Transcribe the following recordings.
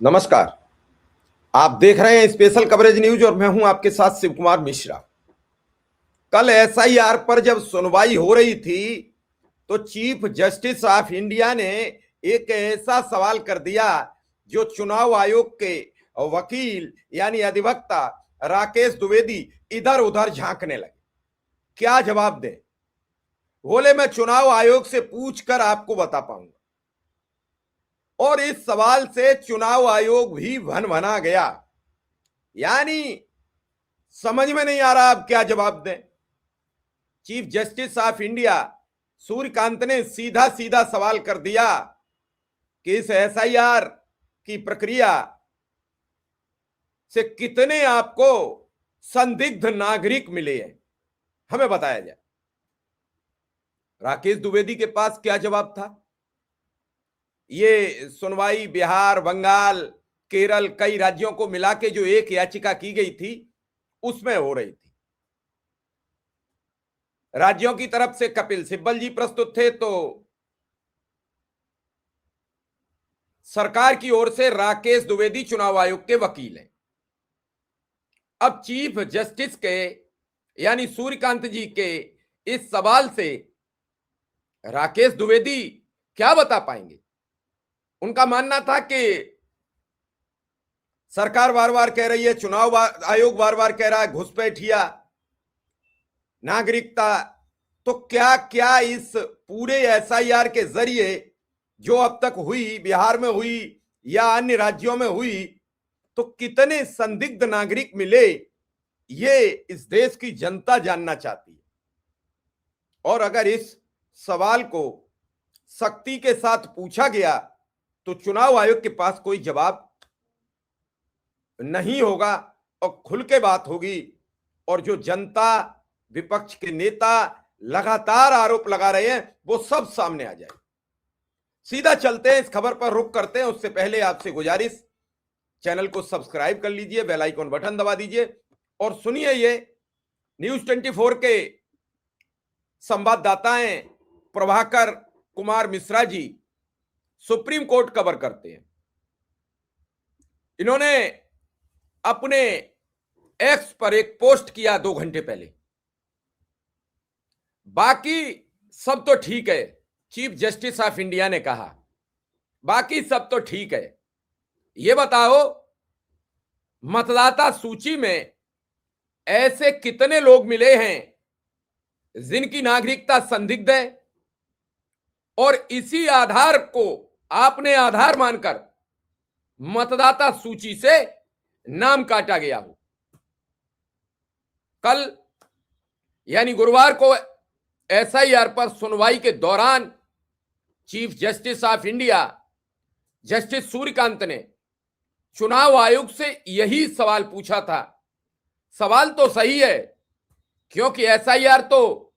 नमस्कार। आप देख रहे हैं स्पेशल कवरेज न्यूज और मैं हूं आपके साथ शिव कुमार मिश्रा। कल एसआईआर पर जब सुनवाई हो रही थी तो चीफ जस्टिस ऑफ इंडिया ने एक ऐसा सवाल कर दिया जो चुनाव आयोग के वकील यानी अधिवक्ता राकेश द्विवेदी इधर उधर झांकने लगे। क्या जवाब दें? बोले मैं चुनाव आयोग से पूछकर आपको बता पाऊंगा। और इस सवाल से चुनाव आयोग भी भन-भना गया। यानी समझ में नहीं आ रहा अब क्या जवाब दें। Chief justice of India Suryakant ने सीधा सीधा सवाल कर दिया कि इस एसआईआर की प्रक्रिया से कितने आपको संदिग्ध नागरिक मिले हैं, हमें बताया जाए। राकेश द्विवेदी के पास क्या जवाब था? ये सुनवाई बिहार, बंगाल, केरल, कई राज्यों को मिला के जो एक याचिका की गई थी उसमें हो रही थी। राज्यों की तरफ से कपिल सिब्बल जी प्रस्तुत थे तो सरकार की ओर से राकेश द्विवेदी चुनाव आयोग के वकील हैं। अब चीफ जस्टिस के यानी सूर्यकांत जी के इस सवाल से राकेश द्विवेदी क्या बता पाएंगे? उनका मानना था कि सरकार बार बार कह रही है, चुनाव आयोग बार बार कह रहा है घुसपैठिया, नागरिकता, तो क्या क्या इस पूरे एसआईआर के जरिए जो अब तक हुई, बिहार में हुई या अन्य राज्यों में हुई, तो कितने संदिग्ध नागरिक मिले, ये इस देश की जनता जानना चाहती है। और अगर इस सवाल को सख्ती के साथ पूछा गया तो चुनाव आयोग के पास कोई जवाब नहीं होगा और खुल के बात होगी। और जो जनता, विपक्ष के नेता लगातार आरोप लगा रहे हैं वो सब सामने आ जाए। सीधा चलते हैं, इस खबर पर रुख करते हैं। उससे पहले आपसे गुजारिश, चैनल को सब्सक्राइब कर लीजिए, बेल आइकन बटन दबा दीजिए और सुनिए ये न्यूज 24 के संवाददाता हैं Prabhakar Kumar Mishra ji, supreme court cover करते हैं। इन्होंने अपने एक्स पर एक पोस्ट किया 2 घंटे पहले। बाकी सब तो ठीक है, चीफ जस्टिस ऑफ इंडिया ने कहा, बाकी सब तो ठीक है, ये बताओ मतदाता सूची में ऐसे कितने लोग मिले हैं जिनकी नागरिकता संदिग्ध है और इसी आधार को आपने आधार मानकर मतदाता सूची से नाम काटा गया हो। कल यानी गुरुवार को एसआईआर पर सुनवाई के दौरान chief justice of India justice Suryakant ने चुनाव आयोग से यही सवाल पूछा था। सवाल तो सही है क्योंकि एसआईआर तो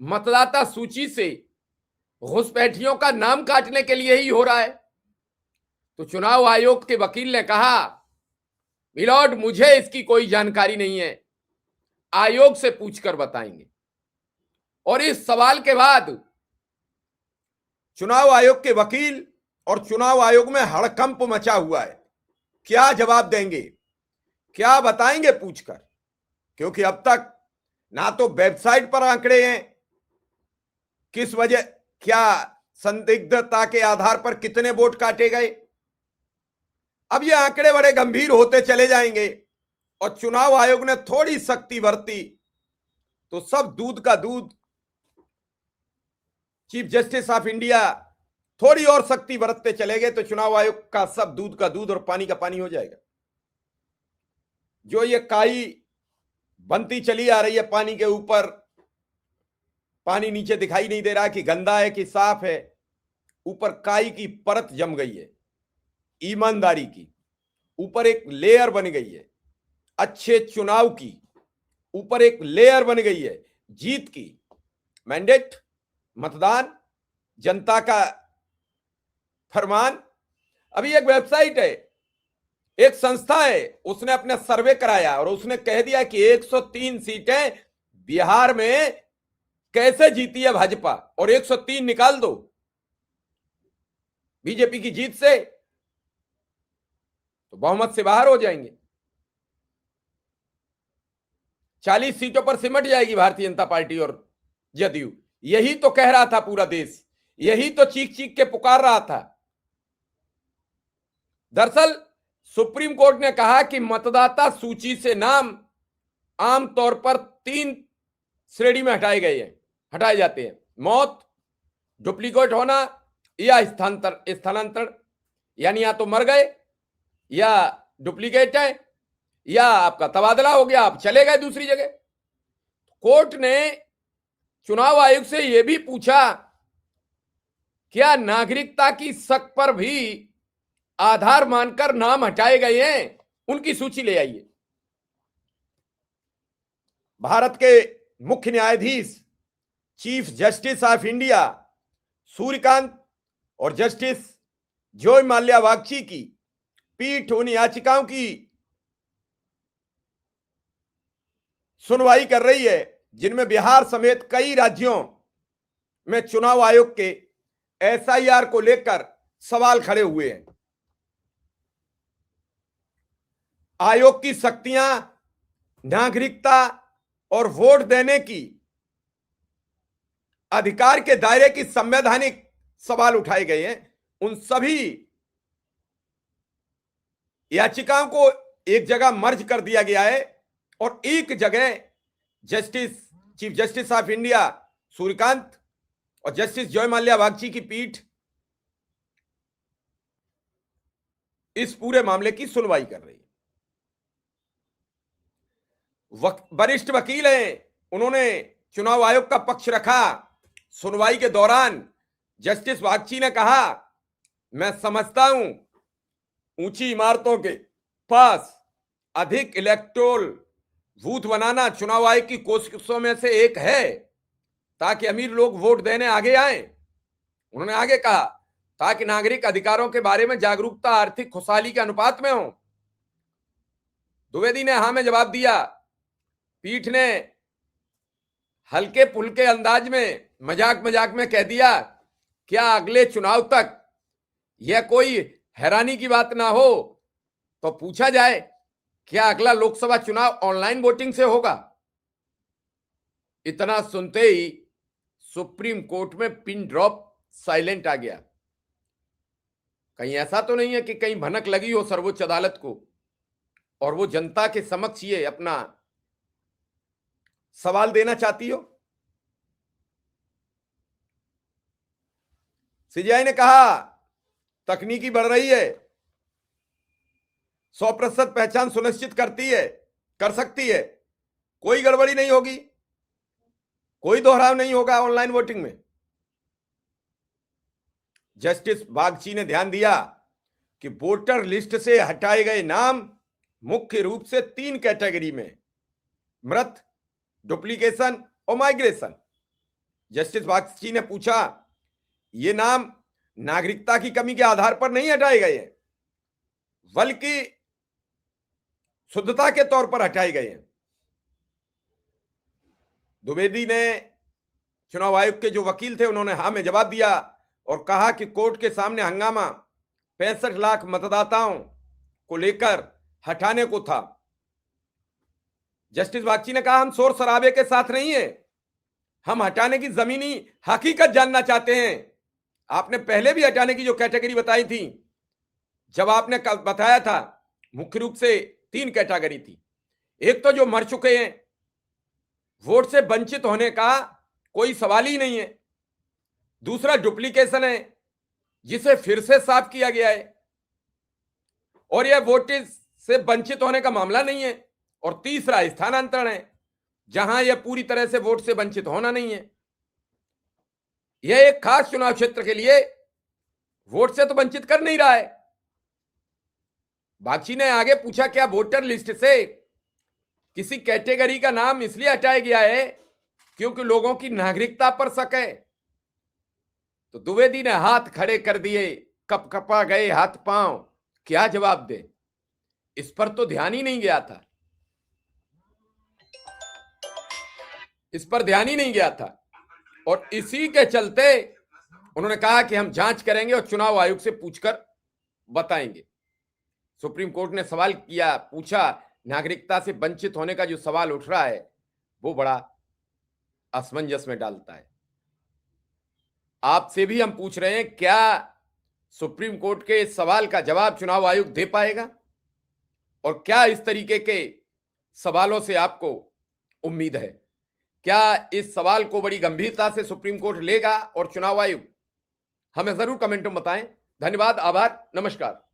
मतदाता सूची से घुसपैठियों का नाम काटने के लिए ही हो रहा है। तो चुनाव आयोग के वकील ने कहा, मिलॉर्ड मुझे इसकी कोई जानकारी नहीं है, आयोग से पूछकर बताएंगे। और इस सवाल के बाद चुनाव आयोग के वकील और चुनाव आयोग में हड़कंप मचा हुआ है। क्या जवाब देंगे, क्या बताएंगे पूछकर? क्योंकि अब तक ना तो वेबसाइट पर आंकड़े हैं, किस वजह, क्या संदिग्धता के आधार पर कितने वोट काटे गए। अब ये आंकड़े बड़े गंभीर होते चले जाएंगे और चुनाव आयोग ने थोड़ी सख्ती बरती तो सब दूध का दूध, चीफ जस्टिस ऑफ इंडिया थोड़ी और सख्ती बरतते चले गए तो चुनाव आयोग का सब दूध का दूध और पानी का पानी हो जाएगा। जो ये काई बनती चली आ रही है पानी के ऊपर, पानी नीचे दिखाई नहीं दे रहा कि गंदा है कि साफ है, ऊपर काई की परत जम गई है, ईमानदारी की ऊपर एक लेयर बन गई है, अच्छे चुनाव की ऊपर एक लेयर बन गई है, जीत की, मैंडेट, मतदान, जनता का फरमान। अभी एक वेबसाइट है, एक संस्था है, उसने अपने सर्वे कराया और उसने कह दिया कि 103 सीटें बिहार में कैसे जीती है भाजपा, और 103 निकाल दो बीजेपी की जीत से बहुमत से बाहर हो जाएंगे, 40 सीटों पर सिमट जाएगी भारतीय जनता पार्टी और जदयू। यही तो कह रहा था पूरा देश, यही तो चीख चीख के पुकार रहा था। दरअसल सुप्रीम कोर्ट ने कहा कि मतदाता सूची से नाम आमतौर पर 3 श्रेणी में हटाए जाते हैं: मौत, डुप्लीकेट होना या स्थानांतरण। यानी या तो मर गए, या डुप्लीकेट है, या आपका तबादला हो गया, आप चले गए दूसरी जगह। कोर्ट ने चुनाव आयोग से यह भी पूछा, क्या नागरिकता की शक पर भी आधार मानकर नाम हटाए गए हैं? उनकी सूची ले आइए। भारत के मुख्य न्यायाधीश chief justice of India Suryakant और जस्टिस जॉय माल्या बागची की पीठ उन याचिकाओं की सुनवाई कर रही है जिनमें बिहार समेत कई राज्यों में चुनाव आयोग के एसआईआर को लेकर सवाल खड़े हुए हैं। आयोग की शक्तियां, नागरिकता और वोट देने की अधिकार के दायरे की संवैधानिक सवाल उठाए गए हैं। उन सभी याचिकाओं को एक जगह मर्ज कर दिया गया है और एक जगह chief justice of India Suryakant और जस्टिस जॉय माल्या बागची की पीठ इस पूरे मामले की सुनवाई कर रही है। वरिष्ठ वकील हैं, उन्होंने चुनाव आयोग का पक्ष रखा। सुनवाई के दौरान जस्टिस बागची ने कहा, मैं समझता हूं ऊंची इमारतों के पास अधिक इलेक्टोरल बूथ बनाना चुनाव आयोग की कोशिशों में से एक है ताकि अमीर लोग वोट देने आगे आए। उन्होंने आगे कहा, ताकि नागरिक अधिकारों के बारे में जागरूकता आर्थिक खुशहाली के अनुपात में हो। द्विवेदी ने हां में जवाब दिया। पीठ ने हल्के फुल्के अंदाज में मजाक में कह दिया, क्या अगले चुनाव तक यह कोई हैरानी की बात ना हो तो पूछा जाए, क्या अगला लोकसभा चुनाव ऑनलाइन वोटिंग से होगा? इतना सुनते ही सुप्रीम कोर्ट में पिन ड्रॉप साइलेंट आ गया। कहीं ऐसा तो नहीं है कि कहीं भनक लगी हो सर्वोच्च अदालत को और वो जनता के समक्ष ये अपना सवाल देना चाहती हो? सीजीआई ने कहा, तकनीकी बढ़ रही है, 100% पहचान सुनिश्चित कर सकती है, कोई गड़बड़ी नहीं होगी, कोई दोहराव नहीं होगा ऑनलाइन वोटिंग में। जस्टिस बागची ने ध्यान दिया कि वोटर लिस्ट से हटाए गए नाम मुख्य रूप से 3 कैटेगरी में: मृत, डुप्लीकेशन और माइग्रेशन। जस्टिस बागची ने पूछा, ये नाम नागरिकता की कमी के आधार पर नहीं हटाए गए हैं, बल्कि शुद्धता के तौर पर हटाए गए हैं। द्विवेदी ने, चुनाव आयोग के जो वकील थे, उन्होंने हां में जवाब दिया और कहा कि कोर्ट के सामने हंगामा 65 लाख मतदाताओं को लेकर हटाने को था। जस्टिस बागची ने कहा, हम शोर शराबे के साथ नहीं है, हम हटाने की जमीनी हकीकत जानना चाहते हैं। आपने पहले भी हटाने की जो कैटेगरी बताई थी, जब आपने बताया था, मुख्य रूप से 3 कैटेगरी थी। एक तो जो मर चुके हैं, वोट से वंचित होने का कोई सवाल ही नहीं है। दूसरा डुप्लीकेशन है, जिसे फिर से साफ किया गया है और यह वोट से वंचित होने का मामला नहीं है। और तीसरा स्थानांतरण है, जहां यह पूरी तरह से वोट से वंचित होना नहीं है। यह एक खास चुनाव क्षेत्र के लिए वोट से तो वंचित कर नहीं रहा है। बागची ने आगे पूछा, क्या वोटर लिस्ट से किसी कैटेगरी का नाम इसलिए हटाया गया है क्योंकि लोगों की नागरिकता पर शक है? तो द्विवेदी ने हाथ खड़े कर दिए, कपकपा गए हाथ पांव, क्या जवाब दे? इस पर तो ध्यान ही नहीं गया था, इस पर ध्यान ही नहीं गया था। और इसी के चलते उन्होंने कहा कि हम जांच करेंगे और चुनाव आयोग से पूछकर बताएंगे। सुप्रीम कोर्ट ने सवाल किया, पूछा, नागरिकता से वंचित होने का जो सवाल उठ रहा है वो बड़ा असमंजस में डालता है। आपसे भी हम पूछ रहे हैं, क्या सुप्रीम कोर्ट के इस सवाल का जवाब चुनाव आयोग दे पाएगा? और क्या इस तरीके के सवालों से आपको उम्मीद है? क्या इस सवाल को बड़ी गंभीरता से सुप्रीम कोर्ट लेगा और चुनाव आयोग? हमें जरूर कमेंट में बताएं। धन्यवाद, आभार, नमस्कार।